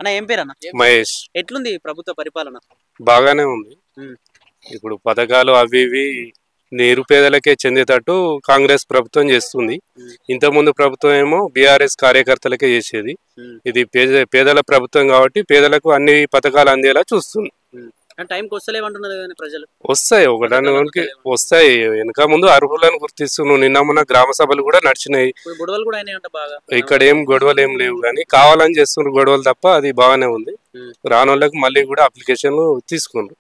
అన్న ఏం పేరు అన్న? మహేష్. ఎట్లుంది ప్రభుత్వ పరిపాలన? బాగానే ఉంది. ఇప్పుడు పథకాలు అవి ఇవి నిరుపేదలకే చెందేటట్టు కాంగ్రెస్ ప్రభుత్వం చేస్తుంది. ఇంతకుముందు ప్రభుత్వం ఏమో బీఆర్ఎస్ కార్యకర్తలకే చేసేది. ఇది పేదల ప్రభుత్వం కాబట్టి పేదలకు అన్ని పథకాలు అందేలా చూస్తుంది. టైంకి వస్తలేమంటున్నారు ప్రజలు. వస్తాయి, ఒకదానికి వస్తాయి. వెనక ముందు అర్హులను గుర్తిస్తున్నాను. నిన్న మొన్న గ్రామ సభలు కూడా నడిచినాయి. గొడవలు కూడా అయినాయంట బాగా. ఇక్కడ ఏం గొడవలు ఏం లేవు, కానీ కావాలని చేస్తున్నారు గొడవలు తప్ప. అది బాగానే ఉంది. రాని వాళ్ళకి మళ్ళీ కూడా అప్లికేషన్లు తీసుకున్నారు.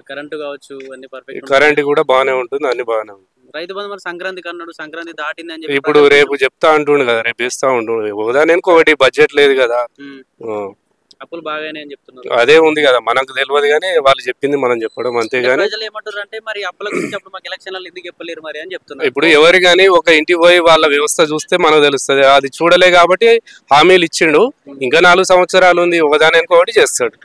కరెంటు కావచ్చు, అన్ని పర్ఫెక్ట్. కరెంట్ కూడా బాగానే ఉంటుంది, అన్ని బాగానే ఉంది. రైతు బంధు మరి సంక్రాంతికి అన్నాడు, సంక్రాంతి దాటింది అని చెప్పి ఇప్పుడు రేపు చెప్తా అంటుండు కదా, రేపు వేస్తా ఉంటుండు. ఒకదానికి ఒకటి బడ్జెట్ లేదు కదా, అప్పులు బాగానే అని చెప్తున్నారు. అదే ఉంది కదా, మనకు తెలియదు కానీ వాళ్ళు చెప్పింది మనం చెప్పడం అంతేగాని. ప్రజలు ఏమంటారు అంటే మరి అప్పుల గురించి అప్పుడు మాకు ఎలక్షన్లు ఎందుకు చెప్పలేరు మరి అని చెప్తున్నారు. ఇప్పుడు ఎవరు కానీ ఒక ఇంటికి పోయి వాళ్ళ వ్యవస్థ చూస్తే మనకు తెలుస్తుంది. అది చూడలే కాబట్టి హామీలు ఇచ్చిండు. ఇంకా 4 సంవత్సరాలు ఉంది, ఒకదానికి ఒకటి చేస్తాడు.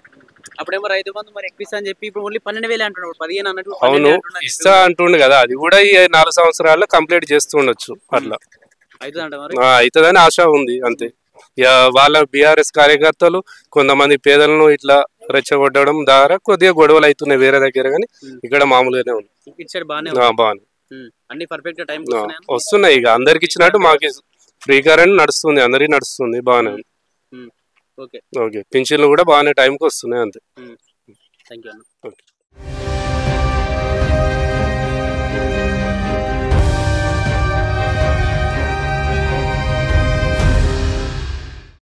అప్పుడేమో రైతు బంధు మరి ఎక్కువ ఇస్తా అని చెప్పి ఇప్పుడు ఓన్లీ 12,000 అంటున్నాడు, 15 అన్నట్టు. అవును, ఇస్తా అంటుండు కదా, అది కూడా ఈ 4 సంవత్సరాల్లో కంప్లీట్ చేస్తుండొచ్చు. అట్లా అవుతుందని ఆశ ఉంది అంతే. వాళ్ళ బీఆర్ఎస్ కార్యకర్తలు కొంతమంది పేదలను ఇట్లా రెచ్చగొట్టడం ద్వారా కొద్దిగా గొడవలు అవుతున్నాయి వేరే దగ్గర, కానీ ఇక్కడ మామూలుగానే ఉంది. బాగానే అన్ని పర్ఫెక్ట్ టైం వస్తున్నాయి. ఇక అందరికి ఇచ్చినట్టు మాకు ఫ్రీ కరెంట్ నడుస్తుంది, అందరికి నడుస్తుంది, బాగానే ఉంది. ఓకే, పింఛన్లు కూడా బాగానే టైంకి వస్తున్నాయి అంతే. Thank you. ఓకే.